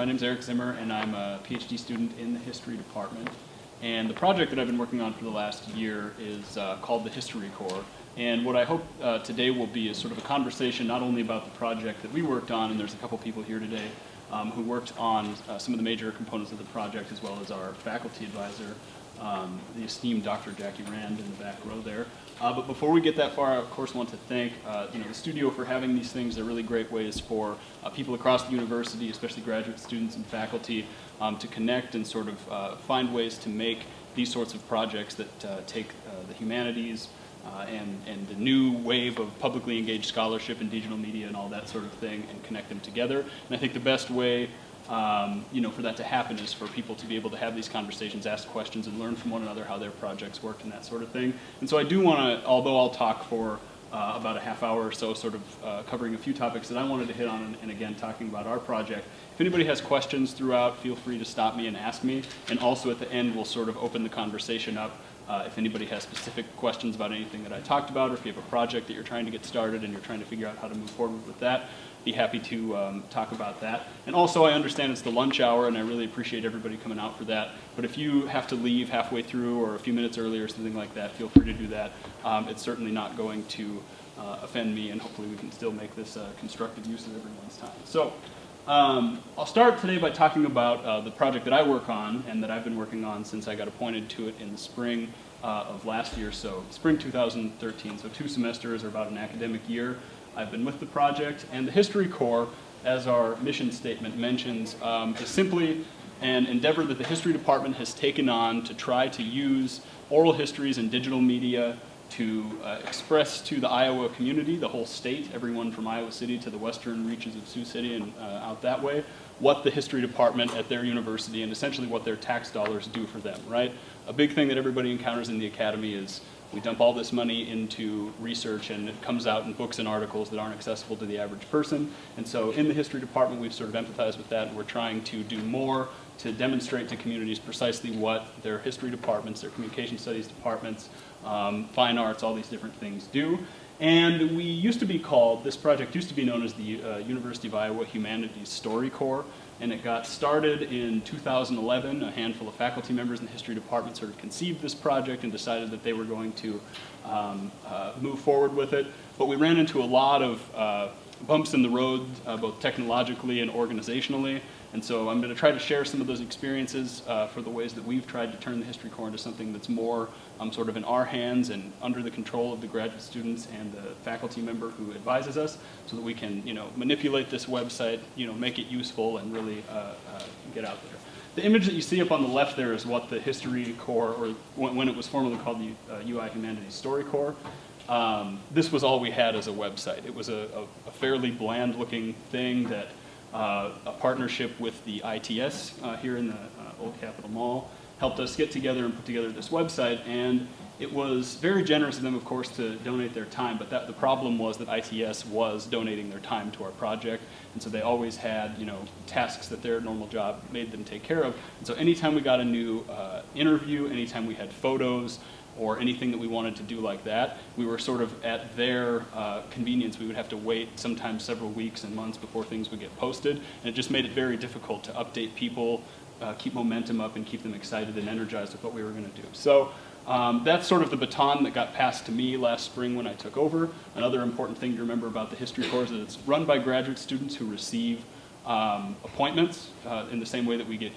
My name's Eric Zimmer, and I'm a PhD student in the history department. And the project that I've been working on for the last year is called the History Corps. And what I hope today will be is sort of a conversation not only about the project that we worked on, and there's a couple people here today who worked on some of the major components of the project, as well as our faculty advisor, the esteemed Dr. Jackie Rand in the back row there. But before we get that far, I of course want to thank the studio for having these things. They're really great ways for people across the university, especially graduate students and faculty, to connect and sort of find ways to make these sorts of projects that take the humanities and the new wave of publicly engaged scholarship and digital media and all that sort of thing and connect them together. And I think the best way for that to happen is for people to be able to have these conversations, ask questions, and learn from one another how their projects worked and that sort of thing. And so I do want to, although I'll talk for about a half hour or so, sort of covering a few topics that I wanted to hit on, and again, talking about our project. If anybody has questions throughout, feel free to stop me and ask me. And also at the end, we'll sort of open the conversation up. If anybody has specific questions about anything that I talked about, or if you have a project that you're trying to get started and you're trying to figure out how to move forward with that, be happy to talk about that. And also, I understand it's the lunch hour, and I really appreciate everybody coming out for that. But if you have to leave halfway through or a few minutes early or something like that, feel free to do that. It's certainly not going to offend me, and hopefully we can still make this constructive use of everyone's time. So I'll start today by talking about the project that I work on and that I've been working on since I got appointed to it in the spring of last year, so spring 2013, so 2 semesters or about an academic year. I've been with the project, and the History Corps, as our mission statement mentions, is simply an endeavor that the history department has taken on to try to use oral histories and digital media to express to the Iowa community, the whole state, everyone from Iowa City to the western reaches of Sioux City and out that way, what the history department at their university and essentially what their tax dollars do for them, right? A big thing that everybody encounters in the academy is we dump all this money into research and it comes out in books and articles that aren't accessible to the average person. And so in the history department, we've sort of empathized with that, and we're trying to do more to demonstrate to communities precisely what their history departments, their communication studies departments, fine arts, all these different things do. And we used to be called, this project used to be known as the University of Iowa Humanities Story Corps, and it got started in 2011. A handful of faculty members in the history department sort of conceived this project and decided that they were going to move forward with it. But we ran into a lot of bumps in the road, both technologically and organizationally. And so I'm going to try to share some of those experiences for the ways that we've tried to turn the History Corps into something that's more sort of in our hands and under the control of the graduate students and the faculty member who advises us, so that we can, manipulate this website, make it useful and really get out there. The image that you see up on the left there is what the History Corps, or when it was formerly called the UI Humanities Story Corps, this was all we had as a website. It was a fairly bland-looking thing that a partnership with the ITS here in the Old Capitol Mall helped us get together and put together this website, and it was very generous of them, of course, to donate their time, but the problem was that ITS was donating their time to our project, and so they always had, tasks that their normal job made them take care of. And so anytime we got a new interview, anytime we had photos, or anything that we wanted to do like that, we were sort of at their convenience. We would have to wait sometimes several weeks and months before things would get posted, and it just made it very difficult to update people, keep momentum up, and keep them excited and energized with what we were going to do. So that's sort of the baton that got passed to me last spring when I took over. Another important thing to remember about the History Corps is that it's run by graduate students who receive appointments in the same way that we get,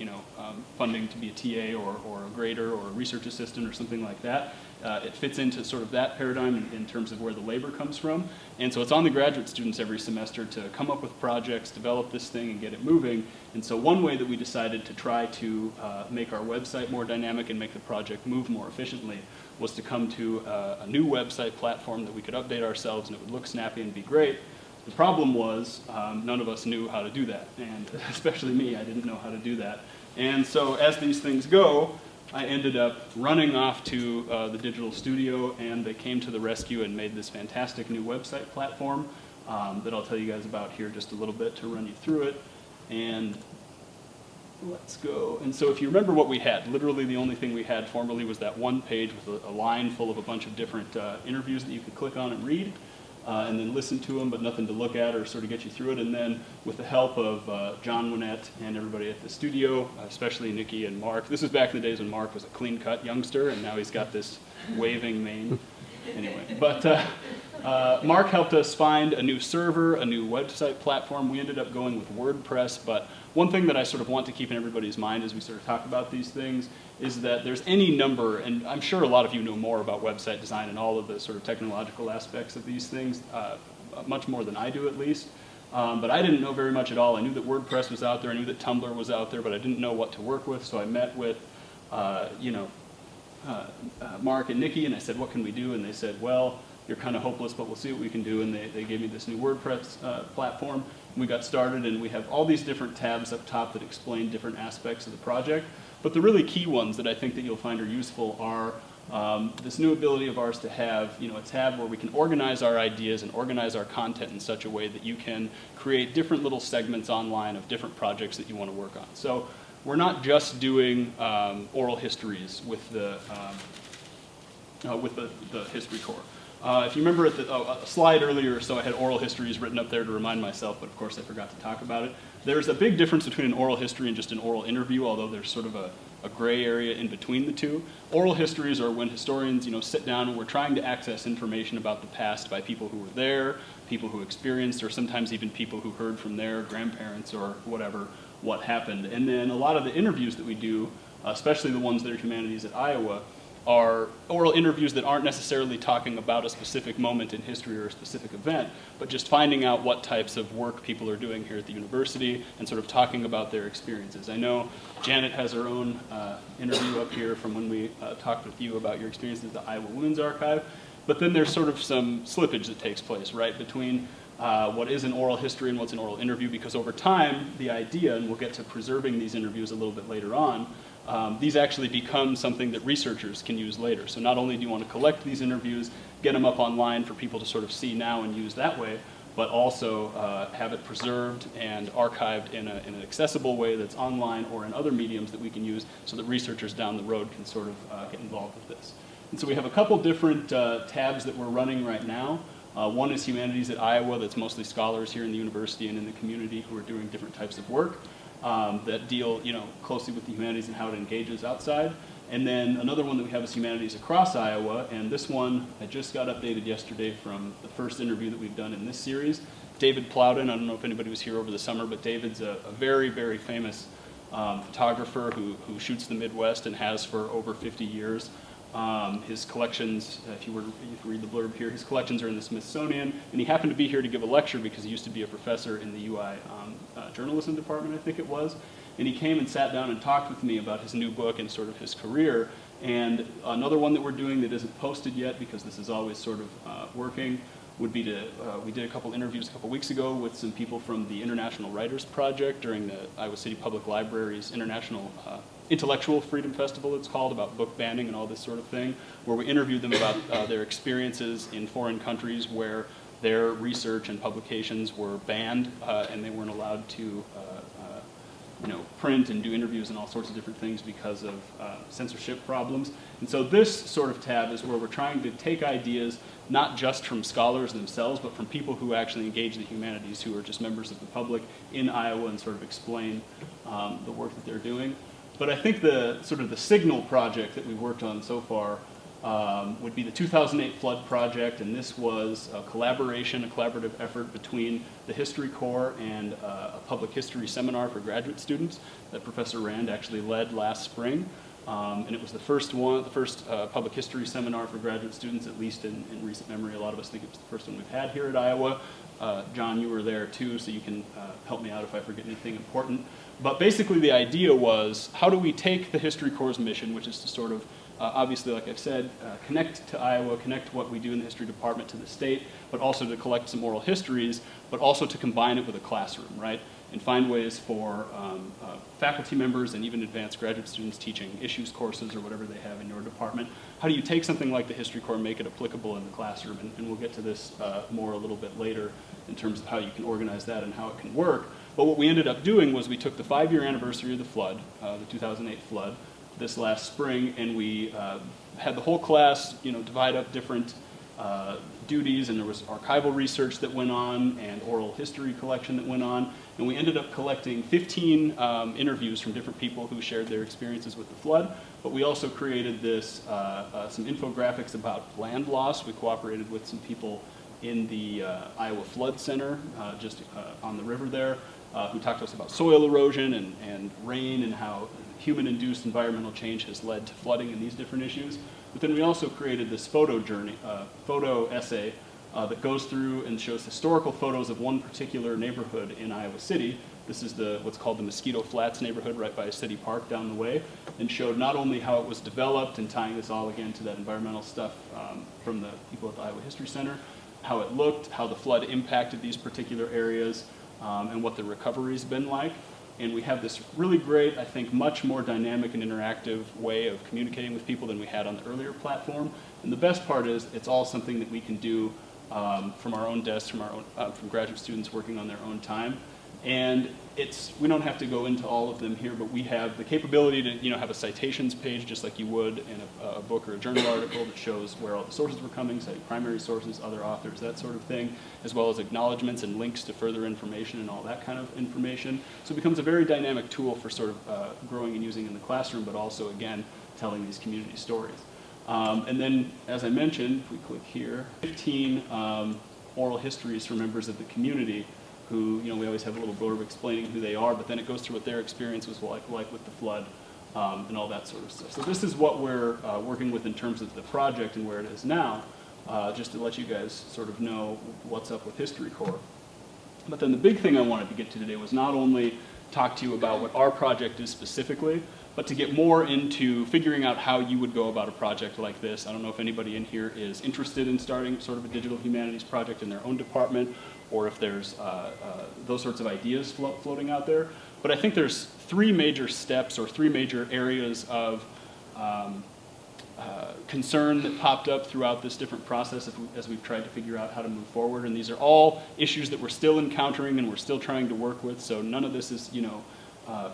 funding to be a TA or a grader or a research assistant or something like that. It fits into sort of that paradigm in terms of where the labor comes from. And so it's on the graduate students every semester to come up with projects, develop this thing, and get it moving. And so one way that we decided to try to make our website more dynamic and make the project move more efficiently was to come to a new website platform that we could update ourselves and it would look snappy and be great. The problem was none of us knew how to do that, and especially me, I didn't know how to do that. And so as these things go, I ended up running off to the digital studio, and they came to the rescue and made this fantastic new website platform that I'll tell you guys about here just a little bit to run you through it. And let's go. And so if you remember what we had, literally the only thing we had formerly was that one page with a line full of a bunch of different interviews that you could click on and read. and then listen to them, but nothing to look at or sort of get you through it. And then with the help of John Winnett and everybody at the studio, especially Nikki and Mark. This was back in the days when Mark was a clean-cut youngster, and now he's got this waving mane. Anyway, but Mark helped us find a new server, a new website platform. We ended up going with WordPress, but one thing that I sort of want to keep in everybody's mind as we sort of talk about these things is that there's any number, and I'm sure a lot of you know more about website design and all of the sort of technological aspects of these things, much more than I do at least. But I didn't know very much at all. I knew that WordPress was out there, I knew that Tumblr was out there, but I didn't know what to work with, so I met with, Mark and Nikki, and I said, what can we do? And they said, well, you're kind of hopeless, but we'll see what we can do. And they gave me this new WordPress platform. And we got started, and we have all these different tabs up top that explain different aspects of the project. But the really key ones that I think that you'll find are useful are this new ability of ours to have a tab where we can organize our ideas and organize our content in such a way that you can create different little segments online of different projects that you want to work on. So we're not just doing oral histories with the history core. If you remember at a slide earlier, so I had oral histories written up there to remind myself, but of course I forgot to talk about it. There's a big difference between an oral history and just an oral interview, although there's sort of a gray area in between the two. Oral histories are when historians sit down and we're trying to access information about the past by people who were there, people who experienced, or sometimes even people who heard from their grandparents or whatever what happened. And then a lot of the interviews that we do, especially the ones that are humanities at Iowa, are oral interviews that aren't necessarily talking about a specific moment in history or a specific event, but just finding out what types of work people are doing here at the university and sort of talking about their experiences. I know Janet has her own interview up here from when we talked with you about your experiences at the Iowa Women's Archive, but then there's sort of some slippage that takes place, right, between what is an oral history and what's an oral interview, because over time, the idea, and we'll get to preserving these interviews a little bit later on, these actually become something that researchers can use later. So not only do you want to collect these interviews, get them up online for people to sort of see now and use that way, but also have it preserved and archived in an accessible way that's online or in other mediums that we can use so that researchers down the road can sort of get involved with this. And so we have a couple different tabs that we're running right now. One is Humanities at Iowa, that's mostly scholars here in the university and in the community who are doing different types of work that deal closely with the humanities and how it engages outside. And then another one that we have is Humanities Across Iowa, and this one I just got updated yesterday from the first interview that we've done in this series. David Plowden, I don't know if anybody was here over the summer, but David's a very, very famous photographer who shoots the Midwest and has for over 50 years. His collections, if you read the blurb here, his collections are in the Smithsonian, and he happened to be here to give a lecture because he used to be a professor in the UI journalism department, I think it was, and he came and sat down and talked with me about his new book and sort of his career. And another one that we're doing that isn't posted yet, because this is always sort of working, would be to, we did a couple interviews a couple weeks ago with some people from the International Writers Project during the Iowa City Public Library's International Intellectual Freedom Festival, it's called, about book banning and all this sort of thing, where we interviewed them about their experiences in foreign countries where their research and publications were banned and they weren't allowed to print and do interviews and all sorts of different things because of censorship problems. And so this sort of tab is where we're trying to take ideas not just from scholars themselves, but from people who actually engage the humanities, who are just members of the public in Iowa, and sort of explain the work that they're doing. But I think the sort of the signal project that we've worked on so far would be the 2008 flood project, and this was a collaborative effort between the History Corps and a public history seminar for graduate students that Professor Rand actually led last spring. And it was the first public history seminar for graduate students, at least in recent memory. A lot of us think it was the first one we've had here at Iowa. John, you were there too, so you can help me out if I forget anything important. But basically the idea was, how do we take the History Corps' mission, which is to sort of, obviously, like I've said, connect to Iowa, connect what we do in the history department to the state, but also to collect some oral histories, but also to combine it with a classroom, right? And find ways for faculty members and even advanced graduate students teaching issues courses or whatever they have in your department. How do you take something like the History Corps and make it applicable in the classroom? And we'll get to this more a little bit later in terms of how you can organize that and how it can work. But what we ended up doing was we took the 5-year anniversary of the flood, the 2008 flood, this last spring, and we had the whole class, divide up different duties, and there was archival research that went on and oral history collection that went on. And we ended up collecting 15 interviews from different people who shared their experiences with the flood. But we also created this, some infographics about land loss. We cooperated with some people in the Iowa Flood Center, just on the river there, who talked to us about soil erosion and rain and how human-induced environmental change has led to flooding and these different issues. But then we also created this photo essay that goes through and shows historical photos of one particular neighborhood in Iowa City. This is what's called the Mosquito Flats neighborhood right by City Park down the way, and showed not only how it was developed, and tying this all again to that environmental stuff from the people at the Iowa History Center, how it looked, how the flood impacted these particular areas, and what the recovery's been like. And we have this really great, I think, much more dynamic and interactive way of communicating with people than we had on the earlier platform. And the best part is it's all something that we can do from our own desks, from graduate students working on their own time. And we don't have to go into all of them here, but we have the capability to have a citations page just like you would in a book or a journal article that shows where all the sources were coming, citing primary sources, other authors, that sort of thing, as well as acknowledgments and links to further information and all that kind of information. So it becomes a very dynamic tool for sort of growing and using in the classroom, but also, again, telling these community stories. And then, as I mentioned, if we click here, 15 oral histories from members of the community who, we always have a little blurb explaining who they are, but then it goes through what their experience was like with the flood and all that sort of stuff. So this is what we're working with in terms of the project and where it is now, just to let you guys sort of know what's up with History Corps. But then the big thing I wanted to get to today was not only talk to you about what our project is specifically, but to get more into figuring out how you would go about a project like this. I don't know if anybody in here is interested in starting sort of a digital humanities project in their own department, or if there's those sorts of ideas floating out there. But I think there's three major steps or three major areas of concern that popped up throughout this different process as we've tried to figure out how to move forward. And these are all issues that we're still encountering and we're still trying to work with. So none of this is,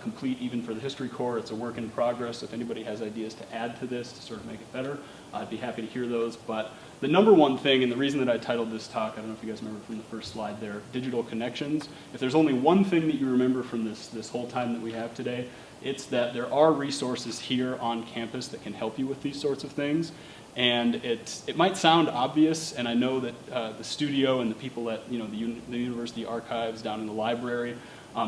complete even for the History Corps. It's a work in progress. So if anybody has ideas to add to this to sort of make it better, I'd be happy to hear those. But the number one thing, and the reason that I titled this talk, I don't know if you guys remember from the first slide there, digital connections. If there's only one thing that you remember from this whole time that we have today, it's that there are resources here on campus that can help you with these sorts of things. And it might sound obvious, and I know that the studio and the people at the university archives down in the library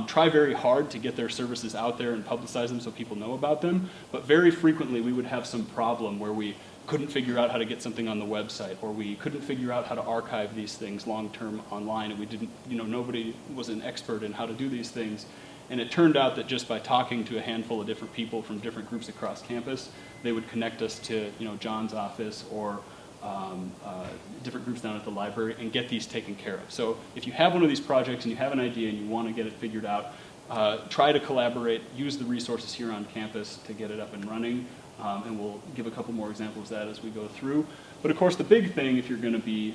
try very hard to get their services out there and publicize them so people know about them. But very frequently we would have some problem where we couldn't figure out how to get something on the website, or we couldn't figure out how to archive these things long-term online, and we didn't, nobody was an expert in how to do these things. And it turned out that just by talking to a handful of different people from different groups across campus, they would connect us to, John's office or different groups down at the library and get these taken care of. So if you have one of these projects and you have an idea and you want to get it figured out, try to collaborate, use the resources here on campus to get it up and running. And we'll give a couple more examples of that as we go through. But of course, the big thing, if you're going to be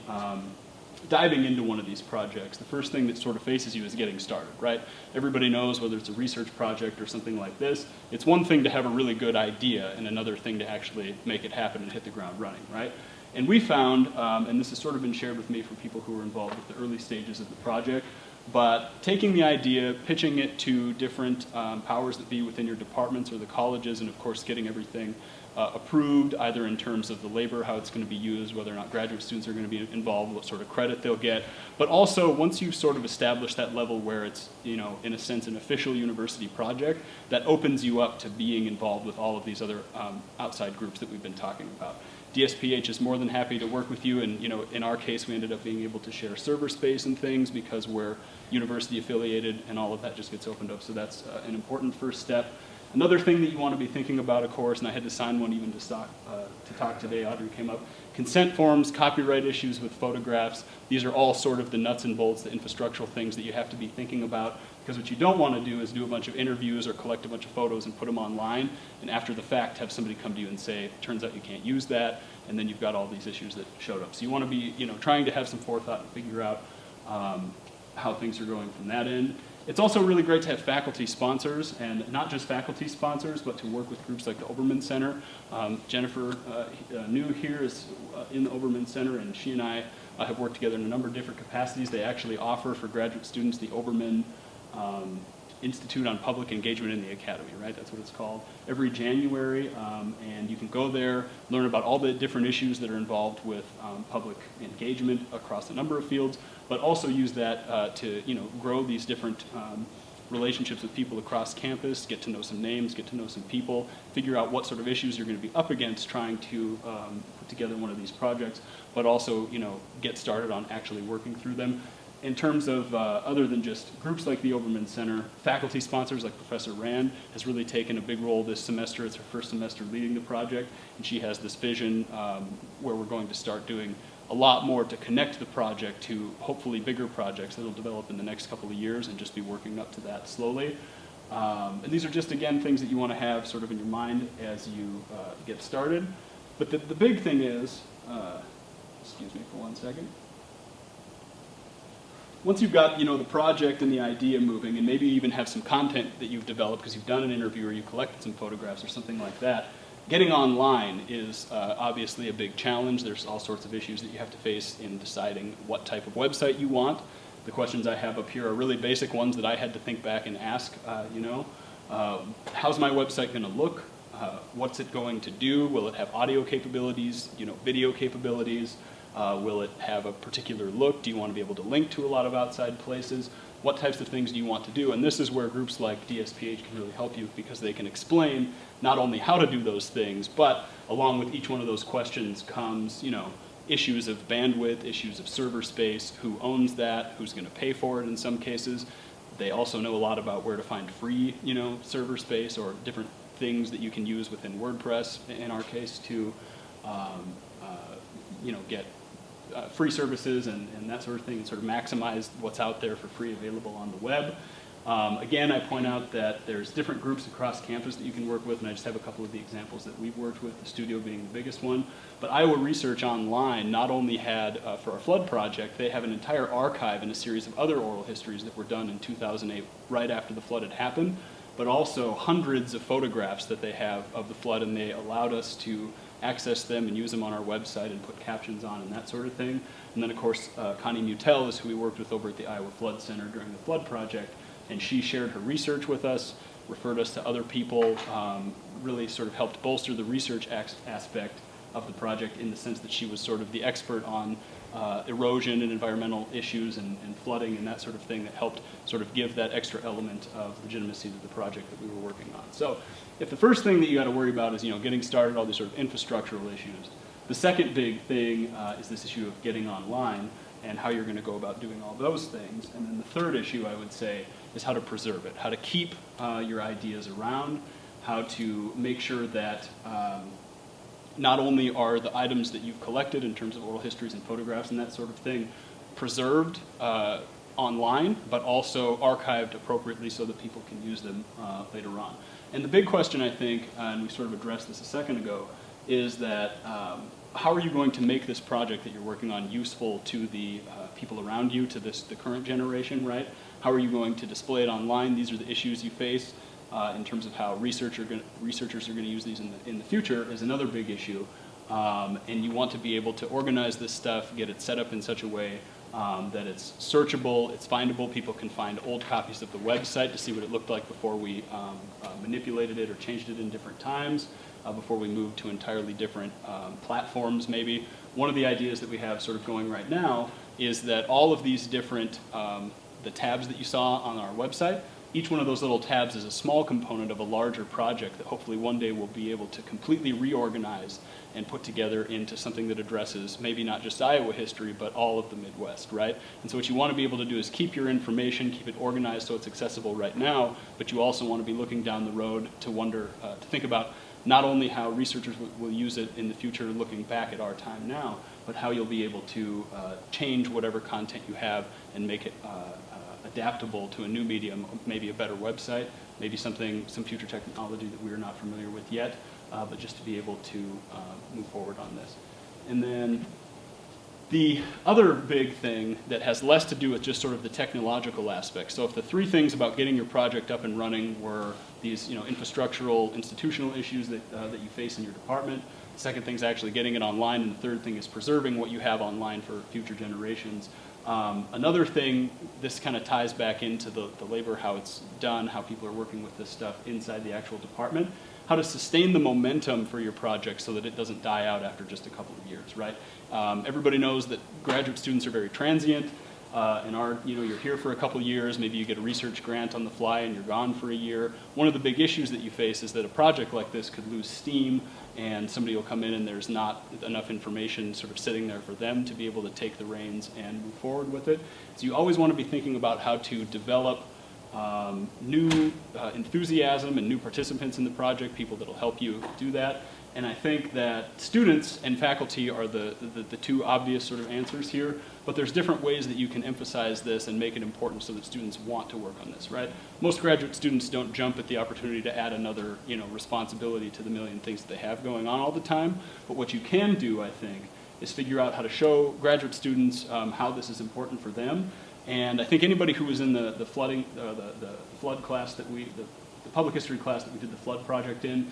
diving into one of these projects, the first thing that sort of faces you is getting started, right? Everybody knows whether it's a research project or something like this, it's one thing to have a really good idea and another thing to actually make it happen and hit the ground running, right? And we found, and this has sort of been shared with me from people who were involved with the early stages of the project, but taking the idea, pitching it to different powers that be within your departments or the colleges, and of course getting everything approved, either in terms of the labor, how it's going to be used, whether or not graduate students are going to be involved, what sort of credit they'll get. But also, once you've sort of established that level where it's, in a sense, an official university project, that opens you up to being involved with all of these other outside groups that we've been talking about. DSPH is more than happy to work with you, and in our case we ended up being able to share server space and things because we're university affiliated, and all of that just gets opened up, so that's an important first step. Another thing that you want to be thinking about, of course, and I had to sign one even to talk today, Audrey came up, consent forms, copyright issues with photographs, these are all sort of the nuts and bolts, the infrastructural things that you have to be thinking about, because what you don't want to do is do a bunch of interviews or collect a bunch of photos and put them online, and after the fact have somebody come to you and say, it turns out you can't use that, and then you've got all these issues that showed up. So you want to be trying to have some forethought and figure out how things are going from that end. It's also really great to have faculty sponsors, and not just faculty sponsors, but to work with groups like the Obermann Center. Jennifer New here is in the Obermann Center, and she and I have worked together in a number of different capacities. They actually offer for graduate students the Obermann Institute on Public Engagement in the Academy, right? That's what it's called. Every January, and you can go there, learn about all the different issues that are involved with public engagement across a number of fields, but also use that to, grow these different relationships with people across campus, get to know some names, get to know some people, figure out what sort of issues you're going to be up against trying to put together one of these projects, but also, get started on actually working through them. In terms of other than just groups like the Obermann Center, faculty sponsors like Professor Rand has really taken a big role this semester. It's her first semester leading the project, and she has this vision where we're going to start doing a lot more to connect the project to hopefully bigger projects that will develop in the next couple of years, and just be working up to that slowly. And these are just, again, things that you want to have sort of in your mind as you get started. But the big thing is, excuse me for 1 second. Once you've got, the project and the idea moving, and maybe you even have some content that you've developed because you've done an interview or you collected some photographs or something like that, getting online is obviously a big challenge. There's all sorts of issues that you have to face in deciding what type of website you want. The questions I have up here are really basic ones that I had to think back and ask, how's my website going to look? What's it going to do? Will it have audio capabilities, video capabilities? Will it have a particular look? Do you want to be able to link to a lot of outside places? What types of things do you want to do? And this is where groups like DSPH can really help you, because they can explain not only how to do those things, but along with each one of those questions comes, issues of bandwidth, issues of server space, who owns that, who's going to pay for it in some cases. They also know a lot about where to find free, server space or different things that you can use within WordPress, in our case, to get free services and that sort of thing, and sort of maximize what's out there for free available on the web. Again, I point out that there's different groups across campus that you can work with, and I just have a couple of the examples that we've worked with, the studio being the biggest one. But Iowa Research Online not only had, for our flood project, they have an entire archive and a series of other oral histories that were done in 2008, right after the flood had happened, but also hundreds of photographs that they have of the flood, and they allowed us to access them and use them on our website and put captions on and that sort of thing. And then, of course, Connie Mutel is who we worked with over at the Iowa Flood Center during the flood project, and she shared her research with us, referred us to other people, really sort of helped bolster the research aspect of the project, in the sense that she was sort of the expert on erosion and environmental issues and flooding and that sort of thing, that helped sort of give that extra element of legitimacy to the project that we were working on. So if the first thing that you got to worry about is getting started, all these sort of infrastructural issues, the second big thing is this issue of getting online and how you're going to go about doing all those things. And then the third issue, I would say, is how to preserve it, how to keep your ideas around, how to make sure that not only are the items that you've collected in terms of oral histories and photographs and that sort of thing preserved online, but also archived appropriately so that people can use them later on. And the big question, I think, and we sort of addressed this a second ago, is that how are you going to make this project that you're working on useful to the people around you, to the current generation, right? How are you going to display it online? These are the issues you face. In terms of how researchers are going to use these in the future is another big issue. And you want to be able to organize this stuff, get it set up in such a way that it's searchable, it's findable. People can find old copies of the website to see what it looked like before we manipulated it or changed it in different times, before we moved to entirely different platforms maybe. One of the ideas that we have sort of going right now is that all of these different, the tabs that you saw on our website, each one of those little tabs is a small component of a larger project that hopefully one day we'll be able to completely reorganize and put together into something that addresses maybe not just Iowa history, but all of the Midwest, right? And so what you want to be able to do is keep your information, keep it organized so it's accessible right now, but you also want to be looking down the road to wonder, to think about not only how researchers will use it in the future looking back at our time now, but how you'll be able to change whatever content you have and make it adaptable to a new medium, maybe a better website, maybe some future technology that we are not familiar with yet, but just to be able to move forward on this. And then The other big thing that has less to do with just sort of the technological aspect. So if the three things about getting your project up and running were these, infrastructural, institutional issues that you face in your department, the second thing is actually getting it online, and the third thing is preserving what you have online for future generations. Another thing, this kind of ties back into the labor, how it's done, how people are working with this stuff inside the actual department, how to sustain the momentum for your project so that it doesn't die out after just a couple of years, right? Everybody knows that graduate students are very transient. You're here for a couple of years, maybe you get a research grant on the fly and you're gone for a year. One of the big issues that you face is that a project like this could lose steam and somebody will come in and there's not enough information sort of sitting there for them to be able to take the reins and move forward with it. So you always want to be thinking about how to develop new enthusiasm and new participants in the project, people that will help you do that. And I think that students and faculty are the two obvious sort of answers here, but there's different ways that you can emphasize this and make it important so that students want to work on this, right? Most graduate students don't jump at the opportunity to add another, responsibility to the million things that they have going on all the time. But what you can do, I think, is figure out how to show graduate students how this is important for them. And I think anybody who was in the flood class the public history class that we did the flood project in,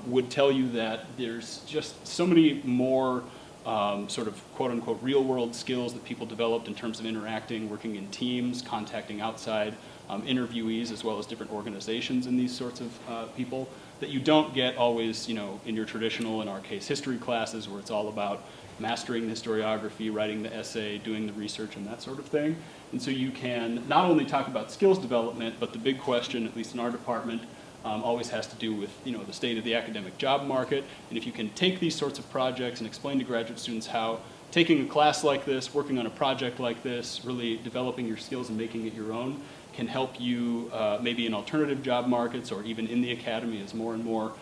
would tell you that there's just so many more sort of quote-unquote real-world skills that people developed in terms of interacting, working in teams, contacting outside interviewees as well as different organizations and these sorts of people that you don't get always, in your traditional, in our case, history classes where it's all about mastering the historiography, writing the essay, doing the research, and that sort of thing. And so you can not only talk about skills development, but the big question, at least in our department, always has to do with the state of the academic job market. And if you can take these sorts of projects and explain to graduate students how taking a class like this, working on a project like this, really developing your skills and making it your own, can help you maybe in alternative job markets or even in the academy as more and more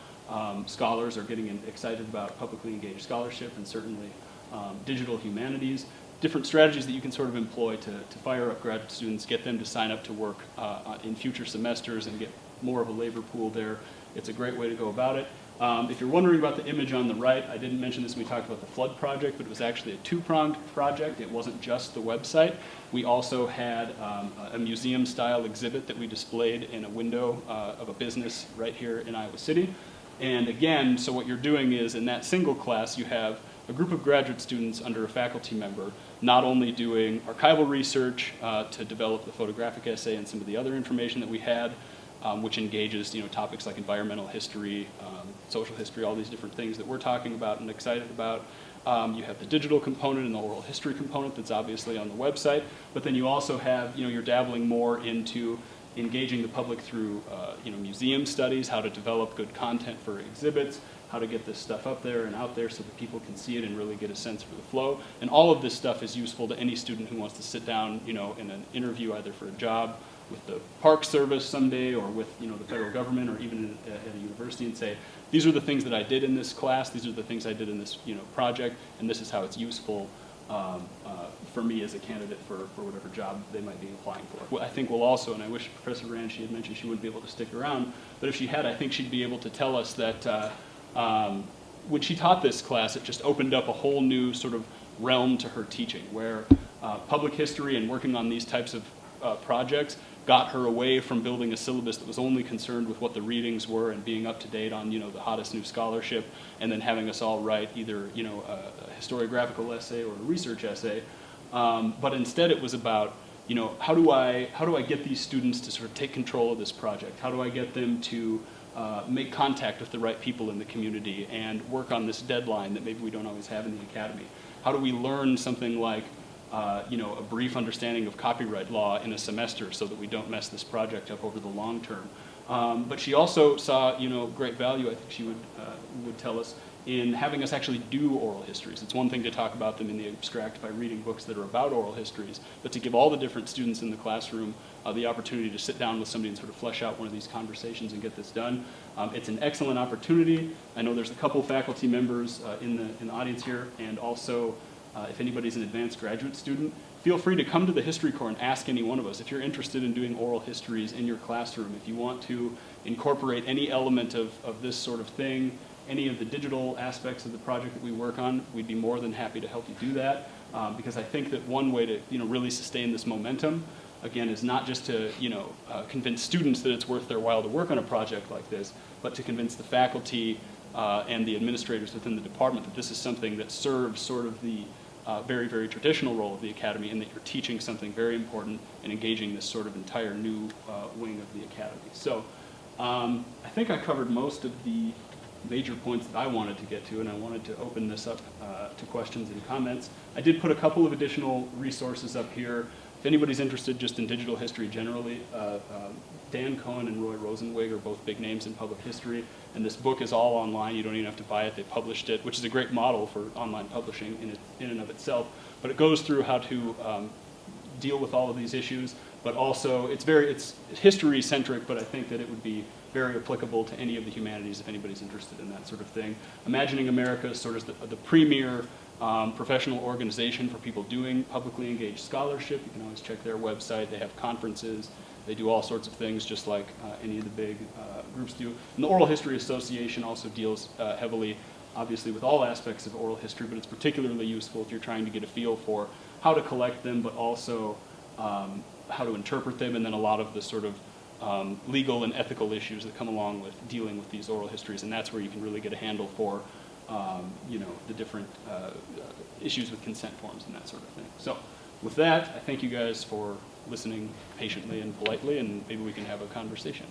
scholars are getting excited about publicly engaged scholarship and certainly digital humanities. Different strategies that you can sort of employ to fire up graduate students, get them to sign up to work in future semesters and get more of a labor pool there. It's a great way to go about it. If you're wondering about the image on the right, I didn't mention this when we talked about the flood project, but it was actually a two-pronged project. It wasn't just the website. We also had a museum-style exhibit that we displayed in a window of a business right here in Iowa City. And again, so what you're doing is in that single class, you have a group of graduate students under a faculty member not only doing archival research to develop the photographic essay and some of the other information that we had, which engages topics like environmental history, social history, all these different things that we're talking about and excited about. You have the digital component and the oral history component that's obviously on the website, but then you also have, you're dabbling more into engaging the public through museum studies, how to develop good content for exhibits, how to get this stuff up there and out there so that people can see it and really get a sense for the flow. And all of this stuff is useful to any student who wants to sit down in an interview either for a job with the Park Service someday or with the federal government or even at a university and say, these are the things that I did in this class, these are the things I did in this project, and this is how it's useful for me as a candidate for whatever job they might be applying for. What I think we'll also, and I wish Professor Rand, she had mentioned she wouldn't be able to stick around, but if she had, I think she'd be able to tell us that when she taught this class, it just opened up a whole new sort of realm to her teaching, where public history and working on these types of projects got her away from building a syllabus that was only concerned with what the readings were and being up to date on the hottest new scholarship, and then having us all write either a historiographical essay or a research essay. But instead it was about how do I get these students to sort of take control of this project? How do I get them to make contact with the right people in the community and work on this deadline that maybe we don't always have in the academy? How do we learn something like a brief understanding of copyright law in a semester so that we don't mess this project up over the long term? But she also saw great value, I think she would tell us, in having us actually do oral histories. It's one thing to talk about them in the abstract by reading books that are about oral histories, but to give all the different students in the classroom the opportunity to sit down with somebody and sort of flesh out one of these conversations and get this done. It's an excellent opportunity. I know there's a couple faculty members in the audience here, and also if anybody's an advanced graduate student, feel free to come to the History Corps and ask any one of us. If you're interested in doing oral histories in your classroom, if you want to incorporate any element of this sort of thing any of the digital aspects of the project that we work on, we'd be more than happy to help you do that, because I think that one way to really sustain this momentum, again, is not just to convince students that it's worth their while to work on a project like this, but to convince the faculty and the administrators within the department that this is something that serves sort of the very, very traditional role of the academy, and that you're teaching something very important and engaging this sort of entire new wing of the academy. So I think I covered most of the major points that I wanted to get to, and I wanted to open this up to questions and comments. I did put a couple of additional resources up here. If anybody's interested just in digital history generally, Dan Cohen and Roy Rosenwig are both big names in public history, and this book is all online. You don't even have to buy it. They published it, which is a great model for online publishing in and of itself. But it goes through how to deal with all of these issues, but also it's history-centric, but I think that it would be very applicable to any of the humanities if anybody's interested in that sort of thing. Imagining America is sort of the premier professional organization for people doing publicly engaged scholarship. You can always check their website. They have conferences. They do all sorts of things just like any of the big groups do. And the Oral History Association also deals heavily, obviously, with all aspects of oral history, but it's particularly useful if you're trying to get a feel for how to collect them, but also how to interpret them, and then a lot of the sort of legal and ethical issues that come along with dealing with these oral histories, and that's where you can really get a handle for the different issues with consent forms and that sort of thing. So with that, I thank you guys for listening patiently and politely, and maybe we can have a conversation.